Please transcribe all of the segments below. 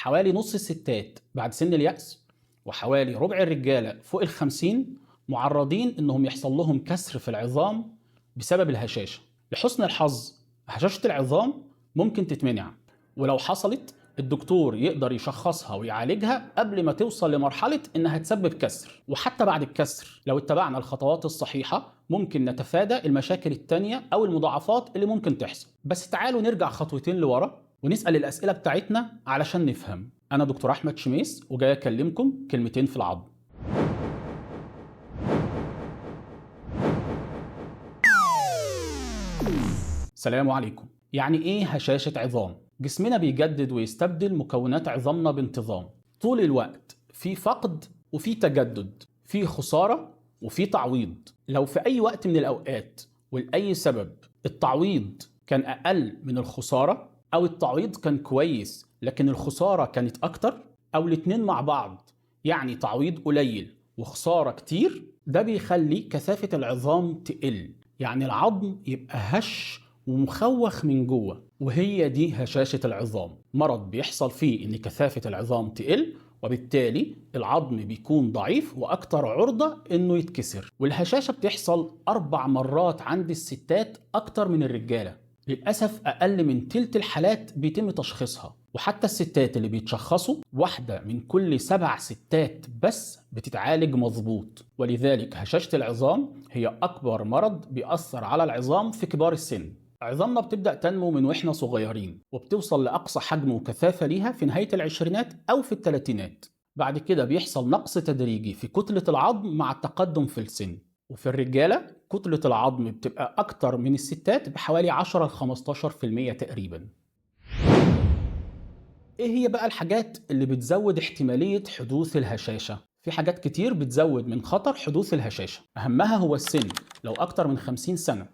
حوالي نص الستات بعد سن اليأس وحوالي ربع الرجالة فوق ال50 معرضين إنهم يحصل لهم كسر في العظام بسبب الهشاشة. لحسن الحظ هشاشة العظام ممكن تتمنع، ولو حصلت الدكتور يقدر يشخصها ويعالجها قبل ما توصل لمرحلة إنها تسبب كسر. وحتى بعد الكسر لو اتبعنا الخطوات الصحيحة ممكن نتفادى المشاكل التانية أو المضاعفات اللي ممكن تحصل. بس تعالوا نرجع خطوتين لورا ونسأل الأسئلة بتاعتنا علشان نفهم. أنا دكتور أحمد شميس وجاي أكلمكم كلمتين في العظم. السلام عليكم. يعني إيه هشاشة عظام؟ جسمنا بيجدد ويستبدل مكونات عظامنا بانتظام. طول الوقت في فقد وفي تجدد، في خسارة وفي تعويض. لو في أي وقت من الأوقات ولأي سبب التعويض كان أقل من الخسارة، أو التعويض كان كويس لكن الخسارة كانت أكتر، أو الاتنين مع بعض يعني تعويض قليل وخسارة كتير، ده بيخلي كثافة العظام تقل، يعني العظم يبقى هش ومخوخ من جوه. وهي دي هشاشة العظام، مرض بيحصل فيه ان كثافة العظام تقل وبالتالي العظم بيكون ضعيف واكتر عرضة انه يتكسر. والهشاشة بتحصل 4 مرات عند الستات اكتر من الرجالة. للأسف أقل من تلت الحالات بيتم تشخيصها، وحتى الستات اللي بيتشخصوا 1 من كل 7 ستات بس بتتعالج مظبوط. ولذلك هشاشة العظام هي أكبر مرض بيأثر على العظام في كبار السن. عظامنا بتبدأ تنمو من وإحنا صغيرين وبتوصل لأقصى حجم وكثافة ليها في نهاية العشرينات أو في الثلاثينات. بعد كده بيحصل نقص تدريجي في كتلة العظم مع التقدم في السن. وفي الرجالة كتلة العظم بتبقى أكتر من الستات بحوالي 10-15% تقريبا. إيه هي بقى الحاجات اللي بتزود احتمالية حدوث الهشاشة؟ في حاجات كتير بتزود من خطر حدوث الهشاشة، أهمها هو السن. لو أكتر من 50 سنة،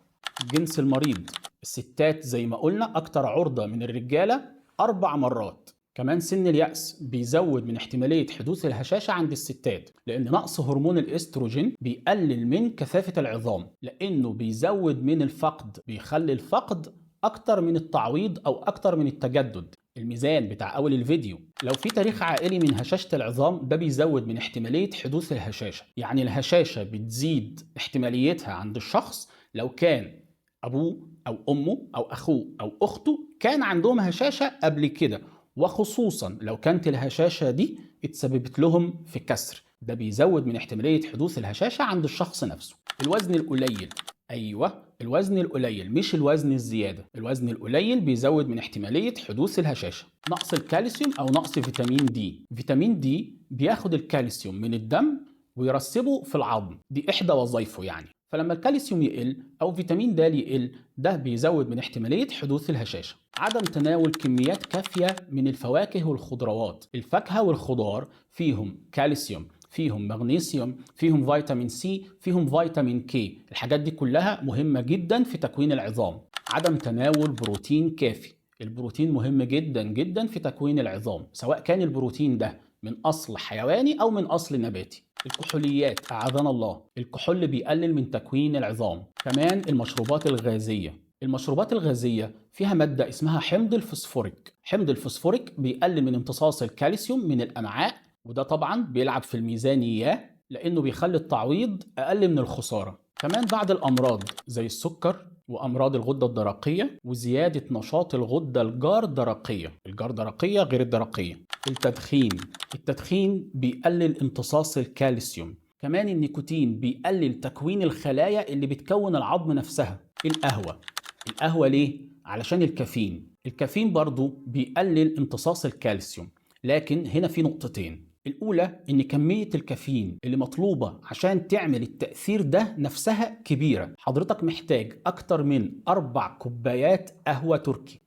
جنس المريض، الستات زي ما قلنا أكتر عرضة من الرجالة 4 مرات. كمان سن اليأس بيزود من احتمالية حدوث الهشاشة عند الستات، لأن نقص هرمون الإستروجين بيقلل من كثافة العظام، لأنه بيزود من الفقد، بيخلي الفقد أكتر من التعويض أو أكتر من التجدد. الميزان بتاع أول الفيديو، لو في تاريخ عائلي من هشاشة العظام ده بيزود من احتمالية حدوث الهشاشة. يعني الهشاشة بتزيد احتماليتها عند الشخص لو كان أبوه أو أمه أو أخوه أو أخته كان عندهم هشاشة قبل كده، وخصوصا لو كانت الهشاشة دي اتسببت لهم في كسر، ده بيزود من احتمالية حدوث الهشاشة عند الشخص نفسه. الوزن القليل، أيوة الوزن القليل مش الوزن الزيادة، الوزن القليل بيزود من احتمالية حدوث الهشاشة. نقص الكالسيوم أو نقص فيتامين دي، فيتامين دي بياخد الكالسيوم من الدم ويرسبه في العظم، دي إحدى وظائفه يعني. فلما الكالسيوم يقل أو فيتامين د يقل ده بيزود من احتمالية حدوث الهشاشة. عدم تناول كميات كافية من الفواكه والخضروات. الفاكهة والخضار فيهم كالسيوم، فيهم مغنيسيوم، فيهم فيتامين سي، فيهم فيتامين كي. الحاجات دي كلها مهمة جدا في تكوين العظام. عدم تناول بروتين كافي. البروتين مهم جدا جدا في تكوين العظام، سواء كان البروتين ده من أصل حيواني أو من أصل نباتي. الكحوليات أعاذنا الله، الكحول بيقلل من تكوين العظام. كمان المشروبات الغازية، المشروبات الغازية فيها مادة اسمها حمض الفوسفوريك. حمض الفوسفوريك بيقلل من امتصاص الكالسيوم من الأمعاء، وده طبعا بيلعب في الميزانية لأنه بيخلي التعويض أقل من الخسارة. كمان بعض الأمراض زي السكر وأمراض الغدة الدرقية وزيادة نشاط الغدة الجاردرقية، الجاردرقية غير الدرقية. التدخين، التدخين بيقلل امتصاص الكالسيوم. كمان النيكوتين بيقلل تكوين الخلايا اللي بتكون العظم نفسها. القهوة، القهوة ليه؟ علشان الكافيين. الكافيين برضو بيقلل امتصاص الكالسيوم، لكن هنا في نقطتين. الأولى إن كمية الكافيين اللي مطلوبة عشان تعمل التأثير ده نفسها كبيرة. حضرتك محتاج أكتر من 4 كوبايات قهوة تركي،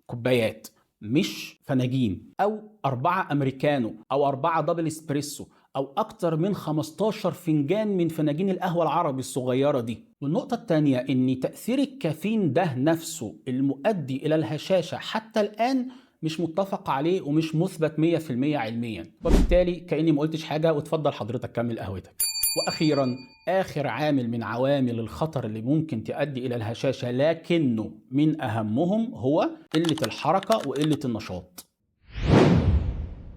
كوبايات مش فناجين، أو 4 أمريكانو أو 4 دبل اسبريسو، أو أكتر من 15 فنجان من فناجين القهوة العربي الصغيرة دي. والنقطة الثانية إن تأثير الكافيين ده نفسه المؤدي إلى الهشاشة حتى الآن مش متفق عليه ومش مثبت 100% علميا، وبالتالي كأني ما قلتش حاجة، وتفضل حضرتك كمل قهوتك. وأخيرا آخر عامل من عوامل الخطر اللي ممكن تؤدي إلى الهشاشة لكنه من أهمهم هو قلة الحركة وقلة النشاط.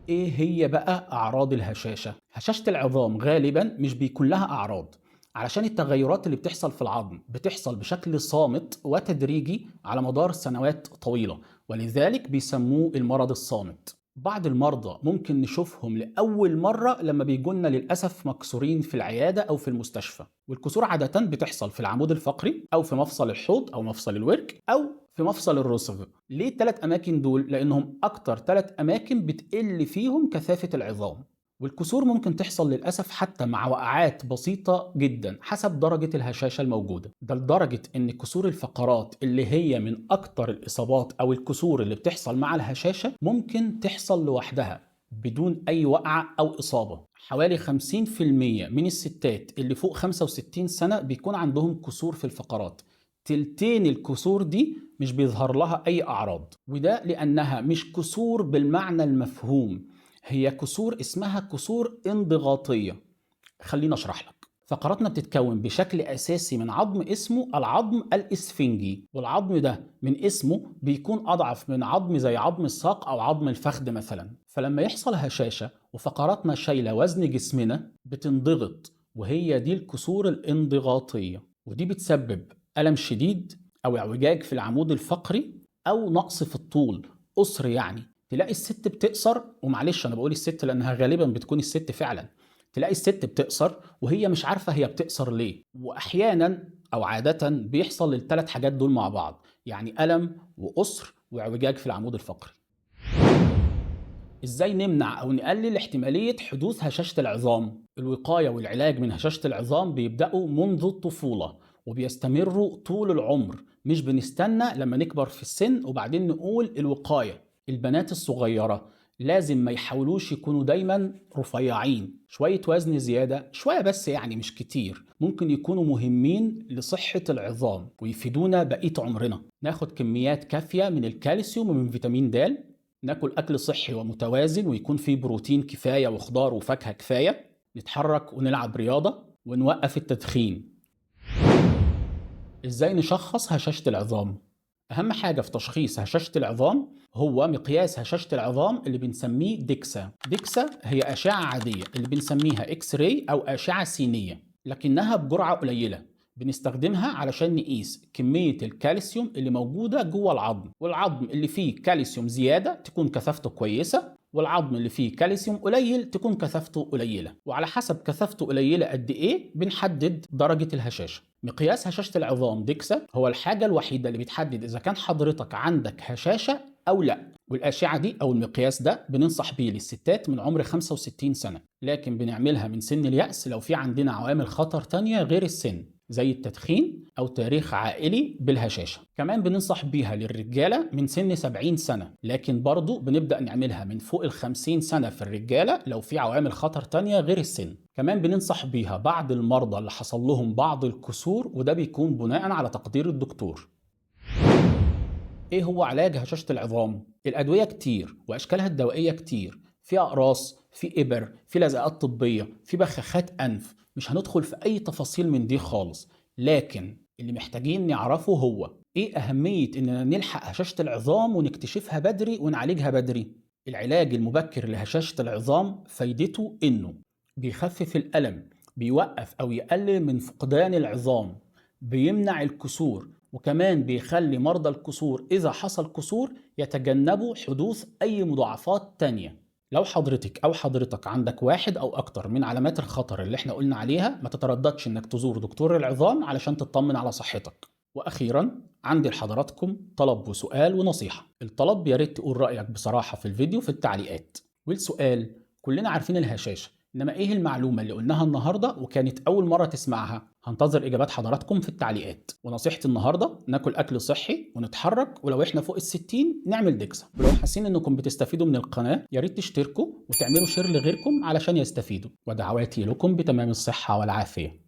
إيه هي بقى أعراض الهشاشة؟ هشاشة العظام غالبًا مش بيكون لها أعراض، علشان التغيرات اللي بتحصل في العظم بتحصل بشكل صامت وتدريجي على مدار سنوات طويلة، ولذلك بيسموه المرض الصامت. بعض المرضى ممكن نشوفهم لأول مرة لما بيجولنا للأسف مكسورين في العيادة أو في المستشفى، والكسور عادة بتحصل في العمود الفقري أو في مفصل الحوض أو مفصل الورك أو في مفصل الرسغ. ليه التلات أماكن دول؟ لأنهم أكتر تلات أماكن بتقل فيهم كثافة العظام. والكسور ممكن تحصل للأسف حتى مع وقعات بسيطة جدا حسب درجة الهشاشة الموجودة، ده لدرجة إن كسور الفقرات اللي هي من أكتر الإصابات أو الكسور اللي بتحصل مع الهشاشة ممكن تحصل لوحدها بدون أي وقعة أو إصابة. حوالي 50% من الستات اللي فوق 65 سنة بيكون عندهم كسور في الفقرات، تلتين الكسور دي مش بيظهر لها أي أعراض، وده لأنها مش كسور بالمعنى المفهوم، هي كسور اسمها كسور انضغاطية. خلينا اشرح لك. فقراتنا بتتكون بشكل اساسي من عظم اسمه العظم الاسفنجي، والعظم ده من اسمه بيكون اضعف من عظم زي عظم الساق او عظم الفخذ مثلا. فلما يحصل هشاشة وفقراتنا شايلة وزن جسمنا بتنضغط، وهي دي الكسور الانضغاطية، ودي بتسبب ألم شديد او اعوجاج في العمود الفقري او نقص في الطول، قصر يعني. تلاقي الست بتقصر، ومعلش انا بقول الست لانها غالبا بتكون الست فعلا، تلاقي الست بتقصر وهي مش عارفة هي بتقصر ليه، واحيانا او عادة بيحصل الثلاث حاجات دول مع بعض، يعني ألم وقصر واعوجاج في العمود الفقري. ازاي نمنع او نقلل احتمالية حدوث هشاشة العظام؟ الوقاية والعلاج من هشاشة العظام بيبدأوا منذ الطفولة وبيستمروا طول العمر، مش بنستنى لما نكبر في السن وبعدين نقول الوقاية. البنات الصغيرة لازم ما يحاولوش يكونوا دايما رفيعين، شوية وزن زيادة شوية بس يعني مش كتير، ممكن يكونوا مهمين لصحة العظام ويفيدونا بقية عمرنا. ناخد كميات كافية من الكالسيوم ومن فيتامين د، ناكل أكل صحي ومتوازن ويكون فيه بروتين كفاية وخضار وفاكهة كفاية، نتحرك ونلعب رياضة، ونوقف التدخين. إزاي نشخص هشاشة العظام؟ أهم حاجة في تشخيص هشاشة العظام هو مقياس هشاشة العظام اللي بنسميه ديكسا. ديكسا هي أشعة عادية اللي بنسميها إكس راي أو أشعة سينية، لكنها بجرعة قليلة، بنستخدمها علشان نقيس كمية الكالسيوم اللي موجودة جوه العظم، والعظم اللي فيه كالسيوم زيادة تكون كثافته كويسة، والعظم اللي فيه كالسيوم قليل تكون كثافته قليلة، وعلى حسب كثافته قليلة قد إيه بنحدد درجة الهشاشة. مقياس هشاشة العظام ديكسا هو الحاجة الوحيدة اللي بتحدد إذا كان حضرتك عندك هشاشة أو لا، والأشعة دي أو المقياس ده بننصح بيه للستات من عمر 65 سنة، لكن بنعملها من سن اليأس لو في عندنا عوامل خطر تانية غير السن زي التدخين أو تاريخ عائلي بالهشاشة. كمان بننصح بيها للرجالة من سن 70 سنة، لكن برضو بنبدأ نعملها من فوق 50 سنة في الرجالة لو في عوامل خطر تانية غير السن. كمان بننصح بيها بعض المرضى اللي حصل لهم بعض الكسور، وده بيكون بناء على تقدير الدكتور. ايه هو علاج هشاشة العظام؟ الأدوية كتير وأشكالها الدوائية كتير، في أقراص، في إبر، في لزقات طبية، في بخاخات أنف، مش هندخل في أي تفاصيل من دي خالص، لكن اللي محتاجين نعرفه هو ايه أهمية إننا نلحق هشاشة العظام ونكتشفها بدري ونعالجها بدري. العلاج المبكر لهشاشة العظام فايدته إنه بيخفف الألم، بيوقف أو يقلل من فقدان العظام، بيمنع الكسور، وكمان بيخلي مرضى الكسور إذا حصل كسور يتجنبوا حدوث أي مضاعفات تانية. لو حضرتك أو حضرتك عندك واحد أو أكتر من علامات الخطر اللي احنا قلنا عليها، ما تترددش إنك تزور دكتور العظام علشان تطمن على صحتك. وأخيرا عندي لحضراتكم طلب وسؤال ونصيحة. الطلب يا ريت تقول رأيك بصراحة في الفيديو في التعليقات، والسؤال كلنا عارفين الهشاشة، إنما إيه المعلومة اللي قلناها النهاردة وكانت أول مرة تسمعها؟ هنتظر إجابات حضراتكم في التعليقات. ونصيحتي النهاردة ناكل أكل صحي ونتحرك، ولو إحنا فوق ال60 نعمل ديكسا. ولو حاسين إنكم بتستفيدوا من القناة يا ريت تشتركوا وتعملوا شير لغيركم علشان يستفيدوا، ودعواتي لكم بتمام الصحة والعافية.